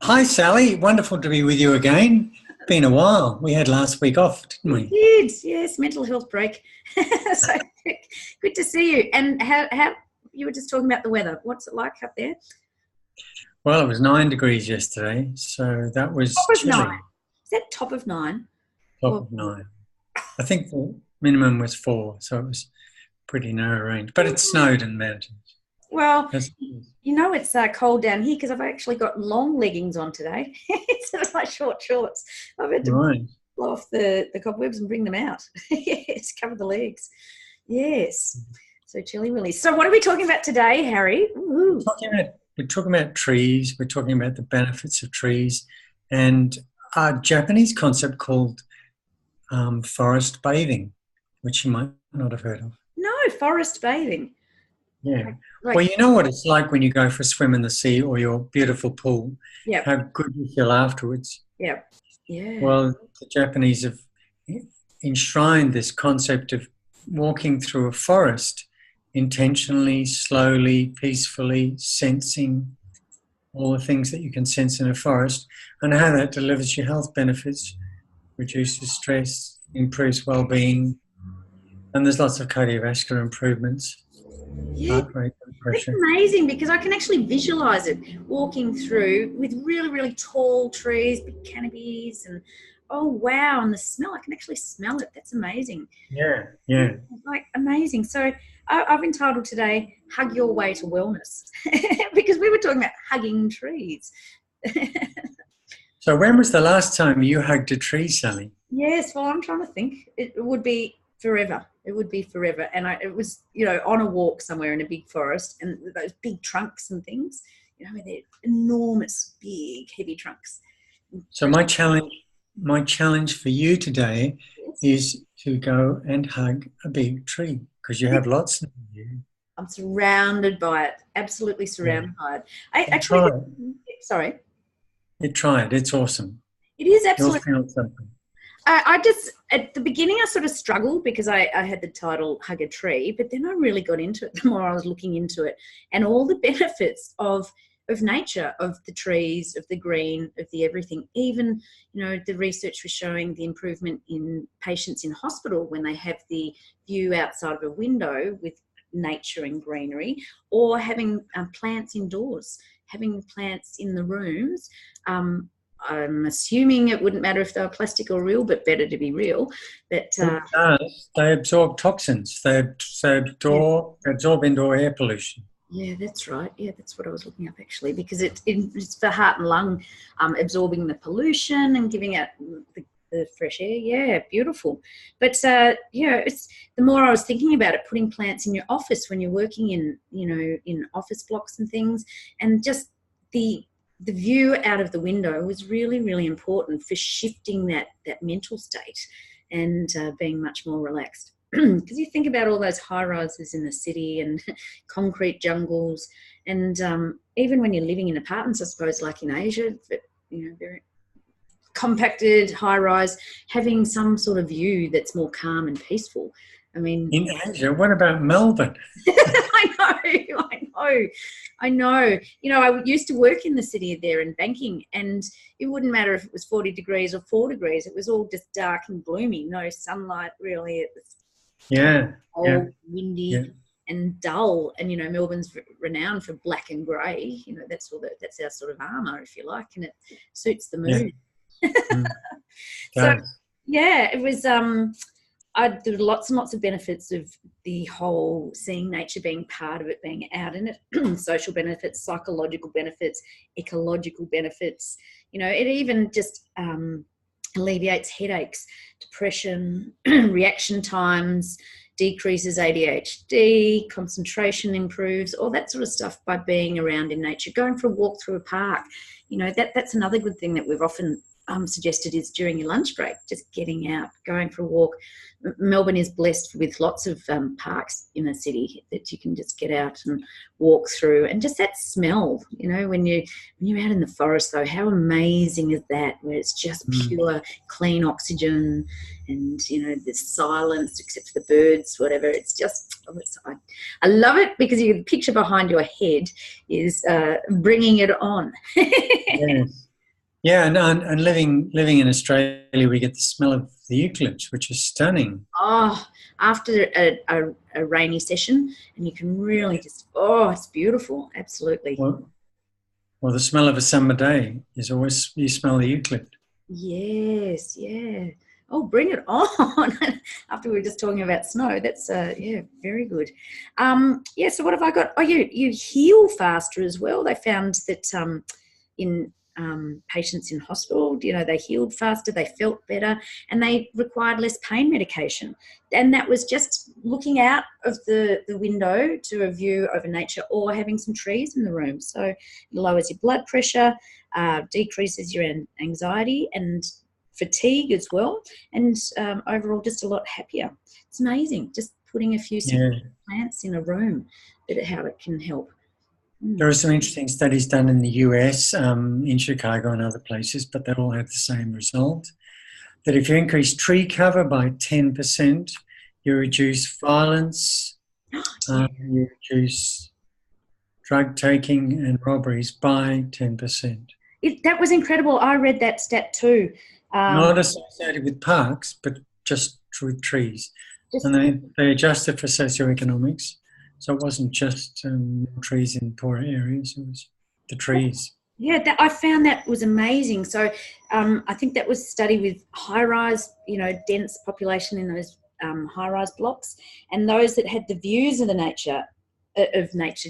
Hi, Sally. Wonderful to be with you again. Been a while. We had last week off, didn't we? We did, yes, mental health break. So good to see you. And how you were just talking about the weather. What's it like up there? Well, it was 9 degrees yesterday, so that was Top of chilly. nine. Is that top of nine? Top Or, of 9. I think the minimum was 4, so it was pretty narrow range. But it snowed in the mountains. well, That's, you know it's cold down here because I've actually got long leggings on today instead of my short shorts. I've had to right. blow off the cobwebs and bring them out. Yes, cover the legs. Yes. So chilly willy. So what are we talking about today, Harry? We're Ooh. talking about trees. We're talking about the benefits of trees and a Japanese concept called forest bathing, which you might not have heard of. No, forest bathing. Yeah. Like, Well, you know what it's like when you go for a swim in the sea or your beautiful pool, yeah, how good you feel afterwards. yeah, yeah. Well, the Japanese have enshrined this concept of walking through a forest intentionally, slowly, peacefully, sensing all the things that you can sense in a forest and how that delivers you health benefits, reduces stress, improves well-being, and there's lots of cardiovascular improvements, Yeah, heart rate and it's pressure. amazing because I can actually visualize it walking through with really, really tall trees, big canopies, and oh wow, and the smell, I can actually smell it. That's amazing. Yeah, yeah. Like amazing. So I've entitled today, Hug Your Way to Wellness, because we were talking about hugging trees. So when was the last time you hugged a tree, Sally? Yes, well, I'm trying to think. It would be forever. It would be forever. And it was, on a walk somewhere in a big forest and those big trunks and things, they're enormous, big, heavy trunks. So my challenge for you today Yes. is to go and hug a big tree because you have lots of you. I'm surrounded by it, absolutely Yeah. surrounded by it. I And actually, try it. sorry, Try it. It's awesome. it is You'll absolutely. feel something. I just, at the beginning, I sort of struggled because I had the title Hug a Tree, but then I really got into it the more I was looking into it and all the benefits of nature, of the trees, of the green, of the everything. Even, the research was showing the improvement in patients in hospital when they have the view outside of a window with nature and greenery, or having plants indoors, having plants in the rooms. I'm assuming it wouldn't matter if they were plastic or real, but better to be real. But It does. They absorb toxins. They absorb indoor air pollution. yeah, that's right. Yeah, that's what I was looking up actually, because it's for heart and lung, absorbing the pollution and giving out the fresh air. Yeah, beautiful. But it's the more I was thinking about it, putting plants in your office when you're working in office blocks and things, and just the view out of the window was really, really important for shifting that mental state and being much more relaxed. Because you think about all those high rises in the city and concrete jungles, and even when you're living in apartments, I suppose, like in Asia, but very compacted, high rise, having some sort of view that's more calm and peaceful. I mean, In Asia, what about Melbourne? I know. I used to work in the city there in banking, and it wouldn't matter if it was 40 degrees or 4 degrees. It was all just dark and gloomy, no sunlight really. It was Yeah, yeah, cold, windy, yeah, and dull. And Melbourne's renowned for black and grey. That's that's our sort of armour, if you like, and it suits the yeah. mood. Mm, So does. yeah, it was. There were lots and lots of benefits of the whole seeing nature, being part of it, being out in it, social benefits, psychological benefits, ecological benefits. It even just alleviates headaches, depression, reaction times, decreases ADHD, concentration improves, all that sort of stuff by being around in nature. Going for a walk through a park, that's another good thing that we've often suggested is during your lunch break, just getting out, going for a walk. Melbourne is blessed with lots of parks in the city that you can just get out and walk through, and just that smell, when you're out in the forest though, how amazing is that, where it's just Mm. pure clean oxygen and there's silence except for the birds, whatever. It's just I love it because the picture behind your head is bringing it on. Yes. Yeah, and living in Australia, we get the smell of the eucalypts, which is stunning. Oh, after a rainy session, and you can really just, oh, it's beautiful. Absolutely. Well, well, the smell of a summer day is always, you smell the eucalypt. Yes, yeah. Oh, bring it on. After we were just talking about snow, that's yeah, very good. Yeah, so what have I got? Oh, you heal faster as well. They found that in patients in hospital, they healed faster, they felt better, and they required less pain medication. And that was just looking out of the window to a view over nature or having some trees in the room. So it lowers your blood pressure, decreases your anxiety and fatigue as well, and overall just a lot happier. It's amazing just putting a few Yeah. plants in a room, but how it can help. There are some interesting studies done in the US, in Chicago and other places, but they all have the same result. That if you increase tree cover by 10%, you reduce violence, you reduce drug taking and robberies by 10%. That was incredible. I read that stat too. Not associated with parks, but just with trees. And they adjusted for socioeconomics. So it wasn't just trees in poorer areas, it was the trees. Yeah, I found that was amazing. So I think that was studied with high-rise, dense population in those high-rise blocks, and those that had the views of nature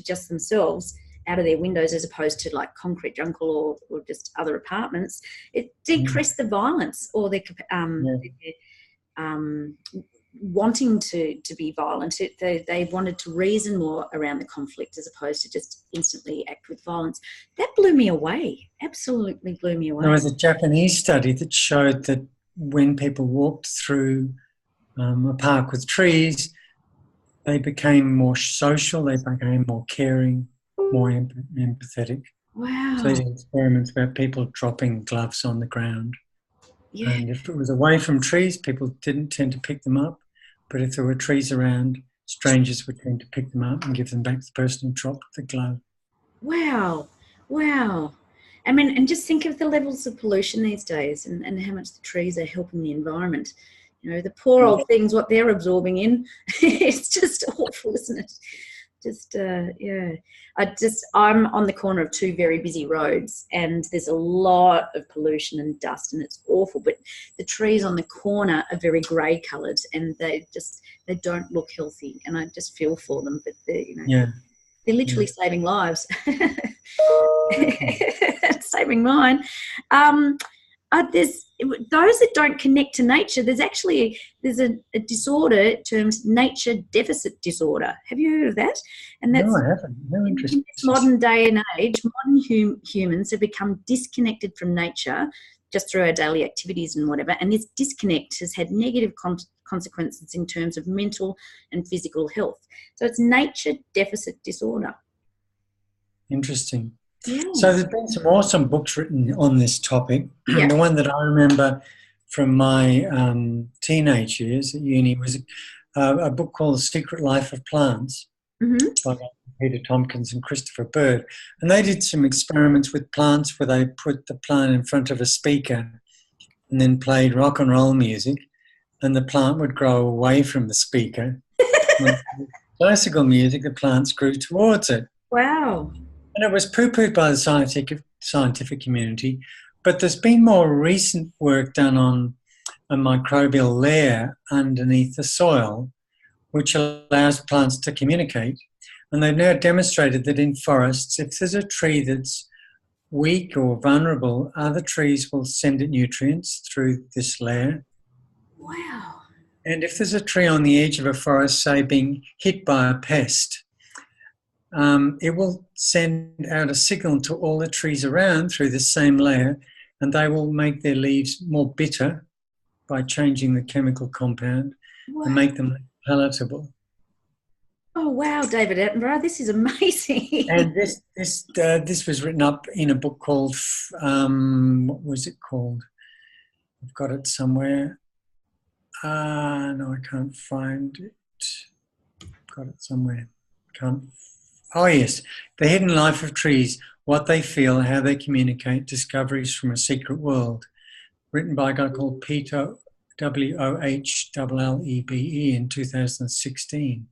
just themselves out of their windows, as opposed to like concrete jungle or just other apartments. It decreased the violence or their wanting to be violent. They wanted to reason more around the conflict as opposed to just instantly act with violence. That blew me away. Absolutely blew me away. There was a Japanese study that showed that when people walked through a park with trees, they became more social, they became more caring, more empathetic. Wow. So these are experiments about people dropping gloves on the ground. Yeah. And if it was away from trees, people didn't tend to pick them up. But if there were trees around, strangers would tend to pick them up and give them back to the person who dropped the glove. Wow. Wow. I mean, and just think of the levels of pollution these days and how much the trees are helping the environment. The poor old things, what they're absorbing in, it's just awful, isn't it? Just, yeah. I'm on the corner of two very busy roads, and there's a lot of pollution and dust, and it's awful. But the trees on the corner are very grey coloured, and they don't look healthy, and I just feel for them. But they're literally saving lives. Saving mine. There's those that don't connect to nature. There's a disorder termed nature deficit disorder. Have you heard of that? And that's, no, I haven't. No interest. In this modern day and age, modern humans have become disconnected from nature just through our daily activities and whatever. And this disconnect has had negative consequences in terms of mental and physical health. So it's nature deficit disorder. Interesting. Yeah. So there's been some awesome books written on this topic. Yeah. The one that I remember from my teenage years at uni was a book called The Secret Life of Plants by Peter Tompkins and Christopher Bird. And they did some experiments with plants where they put the plant in front of a speaker and then played rock and roll music, and the plant would grow away from the speaker. Classical music, the plants grew towards it. Wow. And it was poo-pooed by the scientific community, but there's been more recent work done on a microbial layer underneath the soil, which allows plants to communicate. And they've now demonstrated that in forests, if there's a tree that's weak or vulnerable, other trees will send it nutrients through this layer. Wow. And if there's a tree on the edge of a forest, say, being hit by a pest, it will send out a signal to all the trees around through the same layer, and they will make their leaves more bitter by changing the chemical compound and make them palatable. Oh wow, David Attenborough, this is amazing. And this was written up in a book called what was it called? I've got it somewhere. No, I can't find it. I've got it somewhere. Oh yes, The Hidden Life of Trees, what they feel, how they communicate, discoveries from a secret world, written by a guy called Peter Wohllebe in 2016.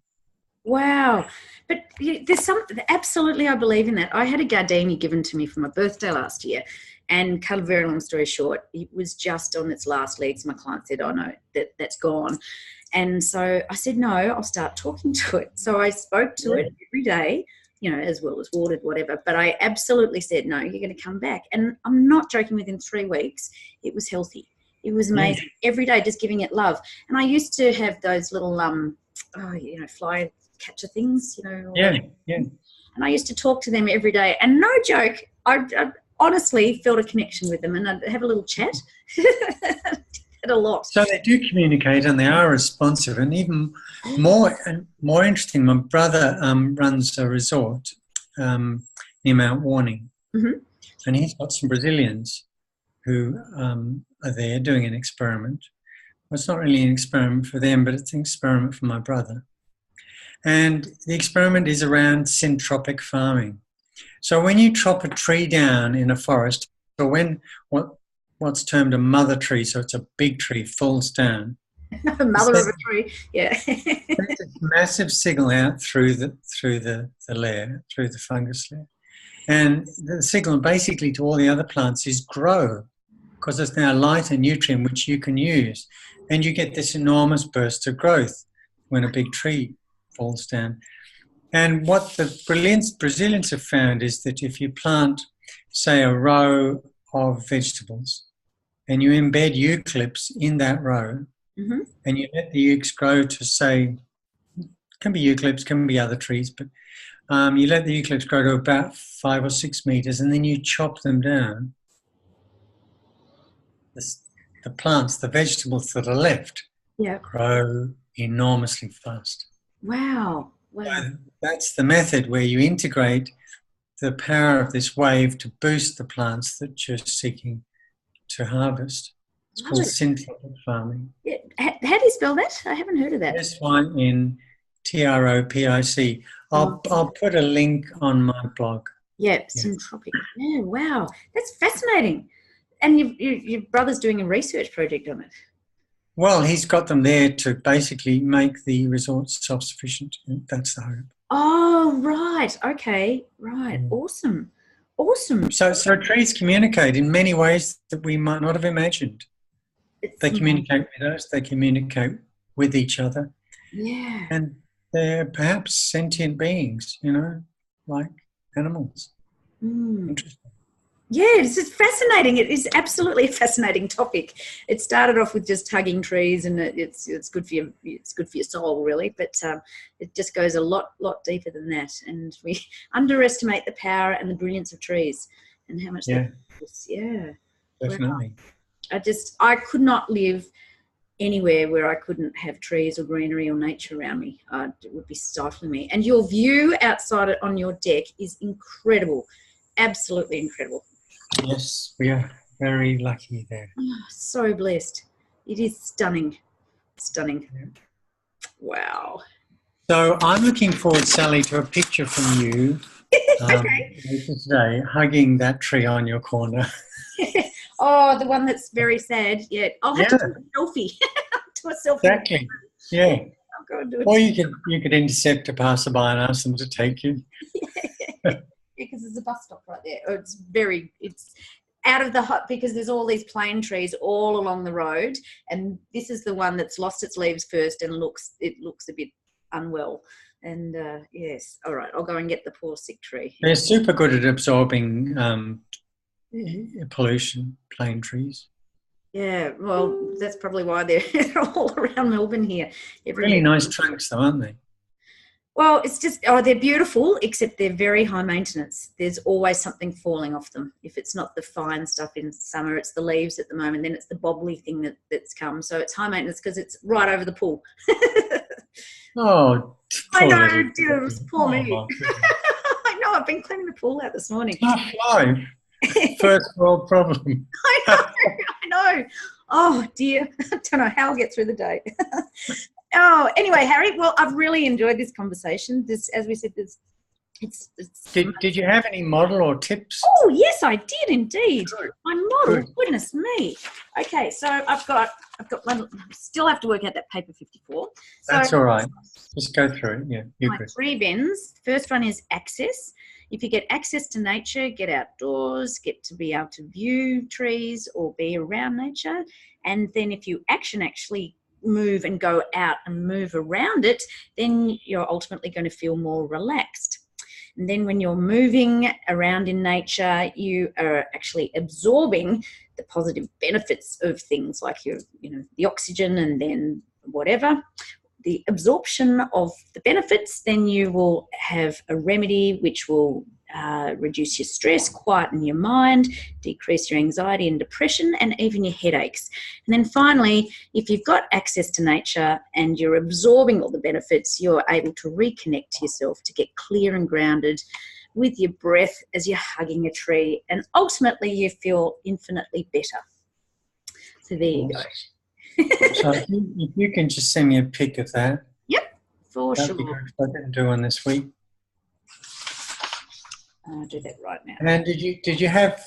Wow. But there's something, absolutely, I believe in that. I had a gardenia given to me for my birthday last year, and cut a very long story short, it was just on its last legs. My client said, oh no, that's gone. And so I said, no, I'll start talking to it. So I spoke to it every day, as well as watered, whatever. But I absolutely said, no, you're going to come back. And I'm not joking, within 3 weeks, it was healthy. It was amazing. Every day, just giving it love. And I used to have those little, fly catcher things, And I used to talk to them every day. And no joke, I honestly felt a connection with them, and I'd have a little chat. A lot. So they do communicate, and they are responsive, and even more interesting. My brother runs a resort near Mount Warning, and he's got some Brazilians who are there doing an experiment. Well, it's not really an experiment for them, but it's an experiment for my brother. And the experiment is around syntropic farming. So when you chop a tree down in a forest, or when what's termed a mother tree, so it's a big tree, falls down. Mother of a tree, yeah. There's a massive signal out through the layer, through the fungus layer. And the signal basically to all the other plants is grow, because there's now light and nutrient which you can use. And you get this enormous burst of growth when a big tree falls down. And what the Brazilians have found is that if you plant, say, a row of vegetables, and you embed eucalypts in that row, and you let the eucs grow to, say, can be eucalypts, can be other trees, but you let the eucalypts grow to about 5 or 6 meters, and then you chop them down. The plants, the vegetables that are left, grow enormously fast. Wow. So that's the method where you integrate the power of this wave to boost the plants that you're seeking to harvest. It's called syntropic farming. Yeah. How do you spell that? I haven't heard of that. SYNTROPIC. I'll put a link on my blog. Yeah, syntropic. Yeah, wow. That's fascinating. And your brother's doing a research project on it. Well, he's got them there to basically make the resort self-sufficient. That's the hope. Oh, right. Okay. Right. Awesome. So trees communicate in many ways that we might not have imagined. They communicate with us. They communicate with each other. Yeah. And they're perhaps sentient beings, like animals. Interesting. Yeah, it's fascinating. It is absolutely a fascinating topic. It started off with just hugging trees, and it's good for your soul, really. But it just goes a lot deeper than that, and we underestimate the power and the brilliance of trees, and how much. Definitely. Wow. I could not live anywhere where I couldn't have trees or greenery or nature around me. It would be stifling me. And your view outside on your deck is incredible, absolutely incredible. Yes, we are very lucky there. Oh, so blessed. It is stunning. Yeah. Wow. So I'm looking forward, Sally, to a picture from you later today, hugging that tree on your corner. Oh, the one that's very sad. Yeah, I'll have to do a selfie. Exactly. Yeah. I'll go and do it. Or you could intercept a passerby and ask them to take you. Because there's a bus stop right there. It's out of the hut, because there's all these plane trees all along the road, and this is the one that's lost its leaves first and looks a bit unwell. And yes, all right, I'll go and get the poor sick tree. They're super good at absorbing pollution, plane trees. Yeah, well, that's probably why they're all around Melbourne here. Really nice trunks, though, aren't they? Well, it's just, they're beautiful, except they're very high maintenance. There's always something falling off them. If it's not the fine stuff in summer, it's the leaves at the moment, then it's the bobbly thing that's come. So it's high maintenance because it's right over the pool. Oh, I know, dear, poor me. I know, I've been cleaning the pool out this morning. Tough life. First world problem. I know. Oh, dear. I don't know how I'll get through the day. Oh, anyway, Harry, well, I've really enjoyed this conversation. As we said, there's Did you have any model or tips? Oh, yes, I did indeed. Good. My model, Good. goodness me. Okay, so I've got one, still have to work out that paper 54. So That's all right. Just go through it. Yeah, you're my good. 3 bins. First one is access. If you get access to nature, get outdoors, get to be able to view trees or be around nature. And then if you actually move and go out and move around it, then you're ultimately going to feel more relaxed. And then when you're moving around in nature, you are actually absorbing the positive benefits of things like the oxygen and then whatever. The absorption of the benefits, then you will have a remedy which will reduce your stress, quieten your mind, decrease your anxiety and depression, and even your headaches. And then finally, if you've got access to nature and you're absorbing all the benefits, you're able to reconnect to yourself, to get clear and grounded with your breath as you're hugging a tree, and ultimately you feel infinitely better. So there you go. So if you can just send me a pic of that. Yep, for That'd be sure. good. I didn't do one this week. I'll do that right now. And did you have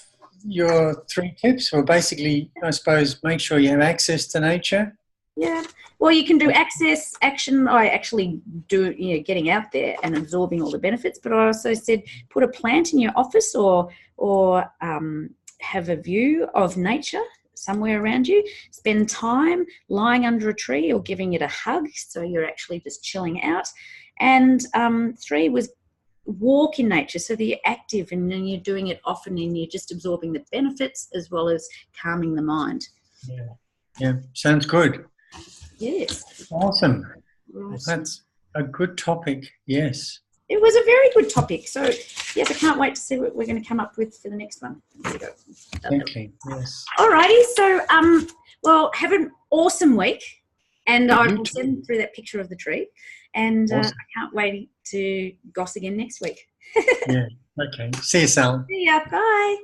your 3 tips? Or basically, I suppose, make sure you have access to nature. Yeah. Well, you can do access, action. I actually do, getting out there and absorbing all the benefits. But I also said put a plant in your office or have a view of nature somewhere around you. Spend time lying under a tree or giving it a hug, so you're actually just chilling out. And 3 was walk in nature, so that you're active and then you're doing it often and you're just absorbing the benefits as well as calming the mind. Yeah, sounds good. Yes. Awesome. Right. That's a good topic. Yes. It was a very good topic. So, yes, I can't wait to see what we're going to come up with for the next one. There we go. Exactly. Yes. Alrighty. So, well, have an awesome week. And I will too. send through that picture of the tree. And Awesome. I can't wait to goss again next week. Yeah. Okay. See you, Sal. See ya. Bye.